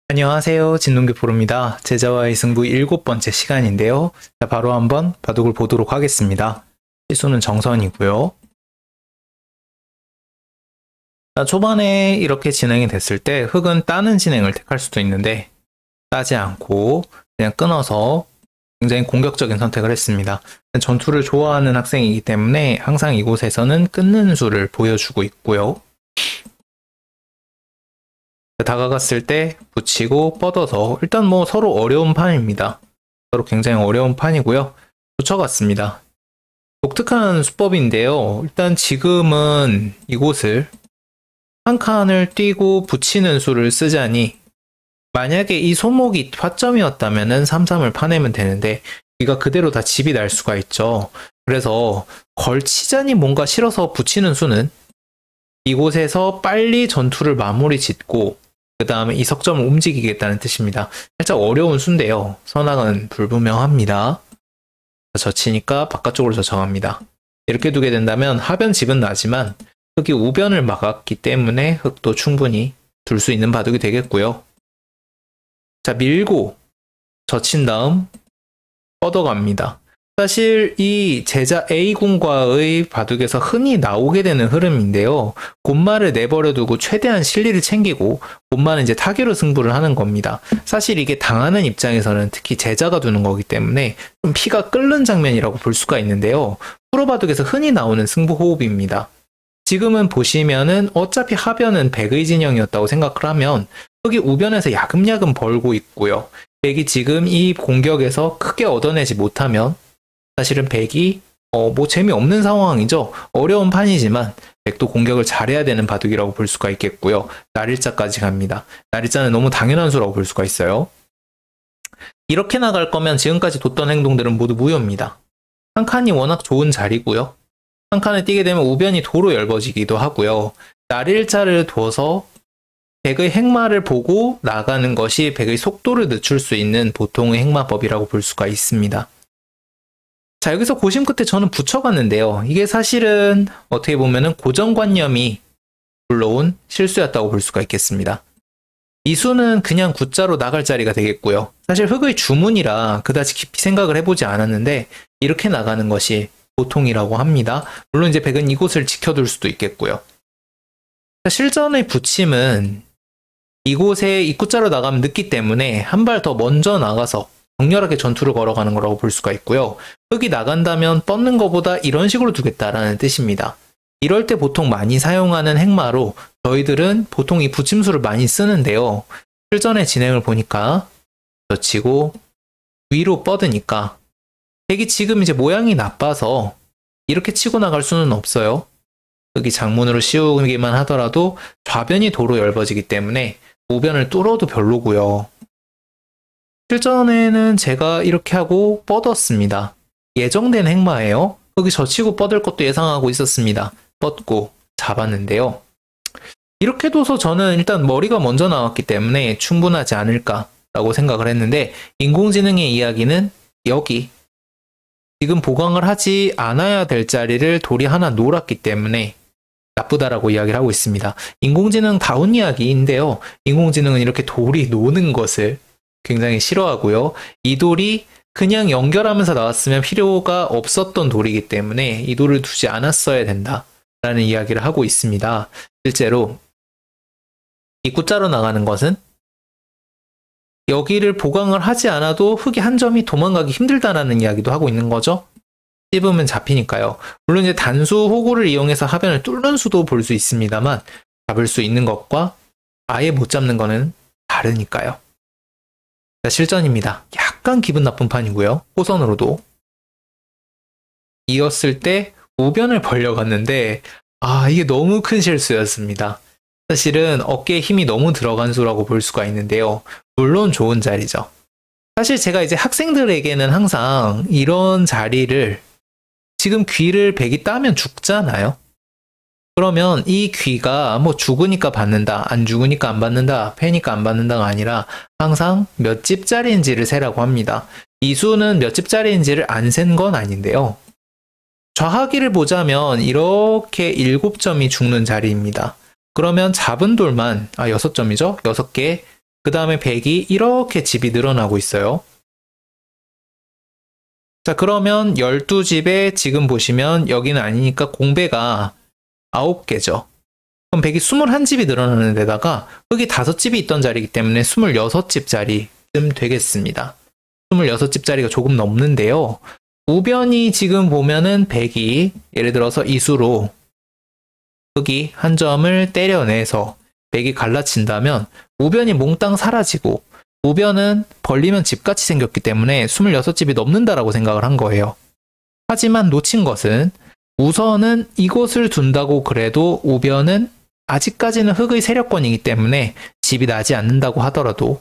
안녕하세요. 진동규 프로입니다. 제자와의 승부 7번째 시간인데요. 자, 바로 한번 바둑을 보도록 하겠습니다. 시수는 정선이고요. 자, 초반에 이렇게 진행이 됐을 때 흑은 따는 진행을 택할 수도 있는데 따지 않고 그냥 끊어서 굉장히 공격적인 선택을 했습니다. 전투를 좋아하는 학생이기 때문에 항상 이곳에서는 끊는 수를 보여주고 있고요. 다가갔을 때 붙이고 뻗어서 일단 뭐 서로 어려운 판입니다. 서로 굉장히 어려운 판이고요. 붙여갔습니다. 독특한 수법인데요. 일단 지금은 이곳을 한 칸을 띄고 붙이는 수를 쓰자니 만약에 이 손목이 화점이었다면 3-3을 파내면 되는데 이가 그대로 다 집이 날 수가 있죠. 그래서 걸치자니 뭔가 싫어서 붙이는 수는 이곳에서 빨리 전투를 마무리 짓고 그 다음에 이 석점을 움직이겠다는 뜻입니다. 살짝 어려운 수인데요. 선악은 불분명합니다. 젖히니까 바깥쪽으로 젖혀갑니다. 이렇게 두게 된다면 하변 집은 나지만 흑이 우변을 막았기 때문에 흑도 충분히 둘 수 있는 바둑이 되겠고요. 자, 밀고 젖힌 다음 뻗어갑니다. 사실 이 제자 A군과의 바둑에서 흔히 나오게 되는 흐름인데요. 곤마를 내버려 두고 최대한 실리를 챙기고 곤마는 이제 타개로 승부를 하는 겁니다. 사실 이게 당하는 입장에서는 특히 제자가 두는 거기 때문에 좀 피가 끓는 장면이라고 볼 수가 있는데요. 프로 바둑에서 흔히 나오는 승부 호흡입니다. 지금은 보시면은 어차피 하변은 백의 진영이었다고 생각을 하면 흑이 우변에서 야금야금 벌고 있고요. 백이 지금 이 공격에서 크게 얻어내지 못하면 사실은 백이 뭐 재미없는 상황이죠. 어려운 판이지만 백도 공격을 잘해야 되는 바둑이라고 볼 수가 있겠고요. 날일자까지 갑니다. 날일자는 너무 당연한 수라고 볼 수가 있어요. 이렇게 나갈 거면 지금까지 뒀던 행동들은 모두 무효입니다. 한 칸이 워낙 좋은 자리고요. 한 칸을 뛰게 되면 우변이 도로 넓어지기도 하고요. 날일자를 둬서 백의 행마를 보고 나가는 것이 백의 속도를 늦출 수 있는 보통의 행마법이라고 볼 수가 있습니다. 자, 여기서 고심 끝에 저는 붙여갔는데요. 이게 사실은 어떻게 보면은 고정관념이 불러온 실수였다고 볼 수가 있겠습니다. 이 수는 그냥 구자로 나갈 자리가 되겠고요. 사실 흑의 주문이라 그다지 깊이 생각을 해보지 않았는데 이렇게 나가는 것이 보통이라고 합니다. 물론 이제 백은 이곳을 지켜둘 수도 있겠고요. 자, 실전의 붙임은 이곳에 입구자로 나가면 늦기 때문에 한 발 더 먼저 나가서 격렬하게 전투를 걸어가는 거라고 볼 수가 있고요. 흑이 나간다면 뻗는 것보다 이런 식으로 두겠다라는 뜻입니다. 이럴 때 보통 많이 사용하는 행마로 저희들은 보통 이 붙임수를 많이 쓰는데요. 실전의 진행을 보니까 젖히고 위로 뻗으니까 백이 지금 이제 모양이 나빠서 이렇게 치고 나갈 수는 없어요. 흑이 장문으로 씌우기만 하더라도 좌변이 도로 넓어지기 때문에 우변을 뚫어도 별로고요. 실전에는 제가 이렇게 하고 뻗었습니다. 예정된 행마예요. 흑이 젖히고 뻗을 것도 예상하고 있었습니다. 뻗고 잡았는데요. 이렇게 둬서 저는 일단 머리가 먼저 나왔기 때문에 충분하지 않을까라고 생각을 했는데 인공지능의 이야기는 여기 지금 보강을 하지 않아야 될 자리를 돌이 하나 놀았기 때문에 나쁘다라고 이야기를 하고 있습니다. 인공지능 다운 이야기인데요. 인공지능은 이렇게 돌이 노는 것을 굉장히 싫어하고요. 이 돌이 그냥 연결하면서 나왔으면 필요가 없었던 돌이기 때문에 이 돌을 두지 않았어야 된다라는 이야기를 하고 있습니다. 실제로 입구자로 나가는 것은 여기를 보강을 하지 않아도 흑이 한 점이 도망가기 힘들다라는 이야기도 하고 있는 거죠. 씹으면 잡히니까요. 물론 이제 단수 호구를 이용해서 하변을 뚫는 수도 볼 수 있습니다만 잡을 수 있는 것과 아예 못 잡는 거는 다르니까요. 자, 실전입니다. 약간 기분 나쁜 판이고요. 호선으로도 이었을 때 우변을 벌려갔는데 이게 너무 큰 실수였습니다. 사실은 어깨에 힘이 너무 들어간 수라고 볼 수가 있는데요. 물론 좋은 자리죠. 사실 제가 이제 학생들에게는 항상 이런 자리를 지금 귀를 백이 따면 죽잖아요. 그러면 이 귀가 뭐 죽으니까 받는다, 안 죽으니까 안 받는다, 패니까 안 받는다가 아니라 항상 몇 집짜리인지를 세라고 합니다. 이 수는 몇 집짜리인지를 안 센 건 아닌데요. 좌하기를 보자면 이렇게 7점이 죽는 자리입니다. 그러면 잡은 돌만 6점이죠? 6개 그 다음에 백이 이렇게 집이 늘어나고 있어요. 자, 그러면 12집에 지금 보시면 여기는 아니니까 공배가 9개죠. 그럼 백이 21집이 늘어나는 데다가 흙이 5집이 있던 자리이기 때문에 26집짜리쯤 되겠습니다. 26집짜리가 조금 넘는데요. 우변이 지금 보면은 백이 예를 들어서 이 수로 흙이 한 점을 때려내서 백이 갈라친다면 우변이 몽땅 사라지고 우변은 벌리면 집같이 생겼기 때문에 26집이 넘는다라고 생각을 한 거예요. 하지만 놓친 것은 우선은 이곳을 둔다고 그래도 우변은 아직까지는 흙의 세력권이기 때문에 집이 나지 않는다고 하더라도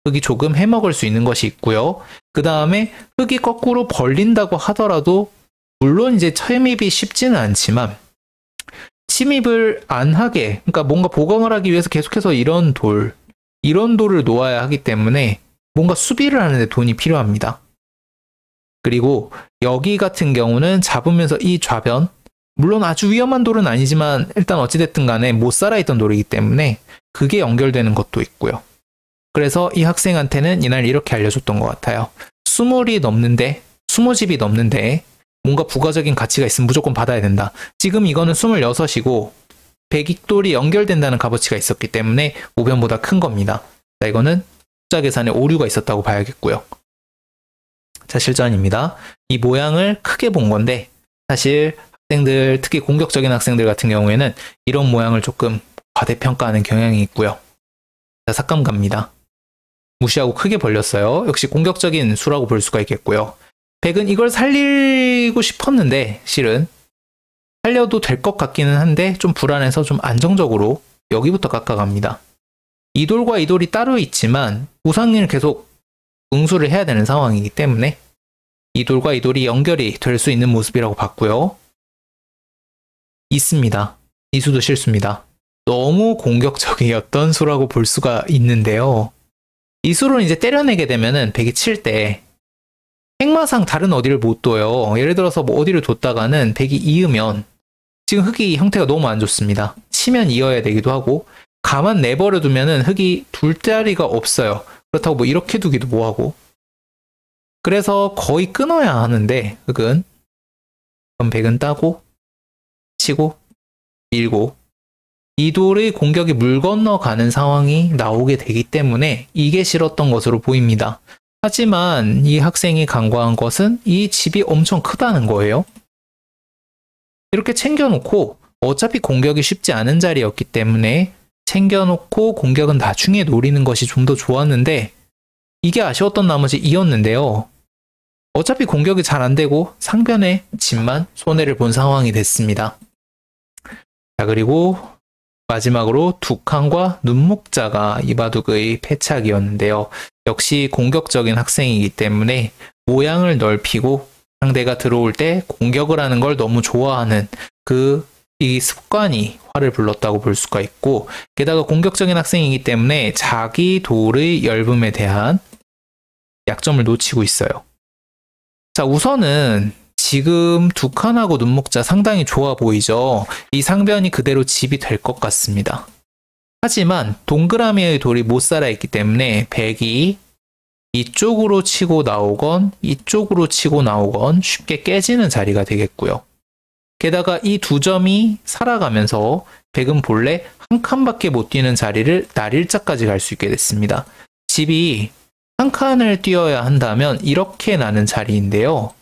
흙이 조금 해먹을 수 있는 것이 있고요. 그 다음에 흙이 거꾸로 벌린다고 하더라도 물론 이제 침입이 쉽지는 않지만 침입을 안 하게, 그러니까 뭔가 보강을 하기 위해서 계속해서 이런 돌을 놓아야 하기 때문에 뭔가 수비를 하는데 돈이 필요합니다. 그리고 여기 같은 경우는 잡으면서 이 좌변, 물론 아주 위험한 돌은 아니지만 일단 어찌됐든 간에 못 살아있던 돌이기 때문에 그게 연결되는 것도 있고요. 그래서 이 학생한테는 이날 이렇게 알려줬던 것 같아요. 20집이 넘는데 뭔가 부가적인 가치가 있으면 무조건 받아야 된다. 지금 이거는 26이고 백익돌이 연결된다는 값어치가 있었기 때문에 우변보다 큰 겁니다. 자, 이거는 숫자 계산에 오류가 있었다고 봐야겠고요. 자, 실전입니다. 이 모양을 크게 본 건데 사실 학생들, 특히 공격적인 학생들 같은 경우에는 이런 모양을 조금 과대평가하는 경향이 있고요. 자, 삭감 갑니다. 무시하고 크게 벌렸어요. 역시 공격적인 수라고 볼 수가 있겠고요. 백은 이걸 살리고 싶었는데 실은 살려도 될 것 같기는 한데 좀 불안해서 좀 안정적으로 여기부터 깎아갑니다. 이 돌과 이 돌이 따로 있지만 우상리를 계속 응수를 해야 되는 상황이기 때문에 이 돌과 이 돌이 연결이 될 수 있는 모습이라고 봤고요. 있습니다. 이 수도 실수입니다. 너무 공격적이었던 수라고 볼 수가 있는데요. 이 수를 이제 때려내게 되면은 백이 칠 때 행마상 다른 어디를 못 둬요. 예를 들어서 뭐 어디를 뒀다가는 백이 이으면 지금 흙이 형태가 너무 안 좋습니다. 치면 이어야 되기도 하고 가만 내버려 두면은 흙이 둘 자리가 없어요. 그렇다고 뭐 이렇게 두기도 뭐하고. 그래서 거의 끊어야 하는데 흙은 그럼 백은 따고 치고 밀고 이 돌의 공격이 물 건너가는 상황이 나오게 되기 때문에 이게 싫었던 것으로 보입니다. 하지만 이 학생이 간과한 것은 이 집이 엄청 크다는 거예요. 이렇게 챙겨놓고 어차피 공격이 쉽지 않은 자리였기 때문에 챙겨놓고 공격은 나중에 노리는 것이 좀 더 좋았는데 이게 아쉬웠던 나머지 이었는데요. 어차피 공격이 잘 안 되고 상변의 집만 손해를 본 상황이 됐습니다. 자, 그리고 마지막으로 두칸과 눈목자가 이바둑의 패착이었는데요. 역시 공격적인 학생이기 때문에 모양을 넓히고 상대가 들어올 때 공격을 하는 걸 너무 좋아하는 이 습관이 화를 불렀다고 볼 수가 있고 게다가 공격적인 학생이기 때문에 자기 돌의 열분에 대한 약점을 놓치고 있어요. 자, 우선은 지금 두 칸하고 눈목자 상당히 좋아 보이죠? 이 상변이 그대로 집이 될 것 같습니다. 하지만 동그라미의 돌이 못 살아있기 때문에 백이 이쪽으로 치고 나오건 이쪽으로 치고 나오건 쉽게 깨지는 자리가 되겠고요. 게다가 이 두 점이 살아가면서 백은 본래 한 칸밖에 못 뛰는 자리를 날일자까지 갈 수 있게 됐습니다. 집이 한 칸을 뛰어야 한다면 이렇게 나는 자리인데요.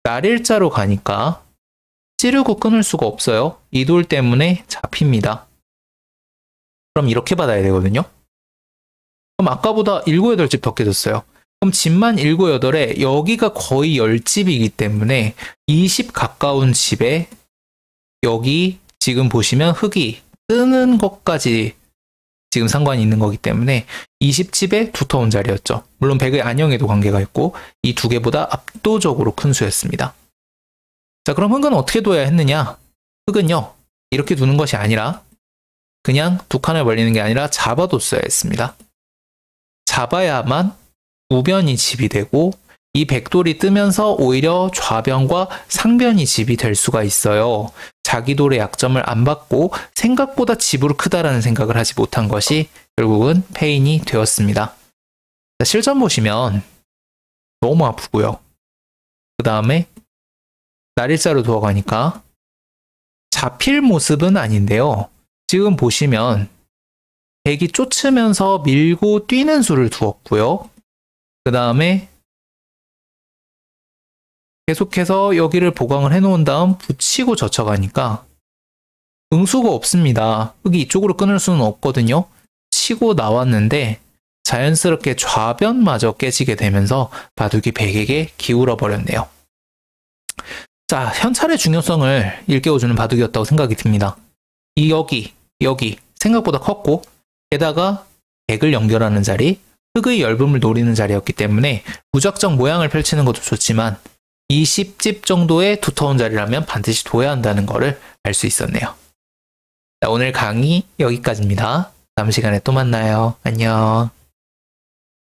날일자로 가니까 찌르고 끊을 수가 없어요. 이 돌 때문에 잡힙니다. 그럼 이렇게 받아야 되거든요. 그럼 아까보다 7, 8집 더 깨졌어요. 그럼 집만 7, 8에 여기가 거의 10집이기 때문에 20 가까운 집에 여기 지금 보시면 흙이 뜨는 것까지 지금 상관이 있는 거기 때문에 20집에 두터운 자리였죠. 물론 백의 안형에도 관계가 있고 이 두 개보다 압도적으로 큰 수였습니다. 자, 그럼 흙은 어떻게 둬야 했느냐? 흙은요, 이렇게 두는 것이 아니라 그냥 두 칸을 벌리는 게 아니라 잡아뒀어야 했습니다. 잡아야만 우변이 집이 되고 이 백돌이 뜨면서 오히려 좌변과 상변이 집이 될 수가 있어요. 자기 돌의 약점을 안 받고 생각보다 집으로 크다라는 생각을 하지 못한 것이 결국은 패인이 되었습니다. 자, 실전 보시면 너무 아프고요. 그 다음에 날일자로 두어가니까 잡힐 모습은 아닌데요. 지금 보시면 백이 쫓으면서 밀고 뛰는 수를 두었고요. 그 다음에 계속해서 여기를 보강을 해놓은 다음 붙이고 젖혀가니까 응수가 없습니다. 흙이 이쪽으로 끊을 수는 없거든요. 치고 나왔는데 자연스럽게 좌변마저 깨지게 되면서 바둑이 백에게 기울어 버렸네요. 자, 현찰의 중요성을 일깨워주는 바둑이었다고 생각이 듭니다. 여기 생각보다 컸고 게다가 백을 연결하는 자리, 흙의 열분을 노리는 자리였기 때문에 무작정 모양을 펼치는 것도 좋지만 20집 정도의 두터운 자리라면 반드시 둬야 한다는 것을 알 수 있었네요. 자, 오늘 강의 여기까지입니다. 다음 시간에 또 만나요. 안녕.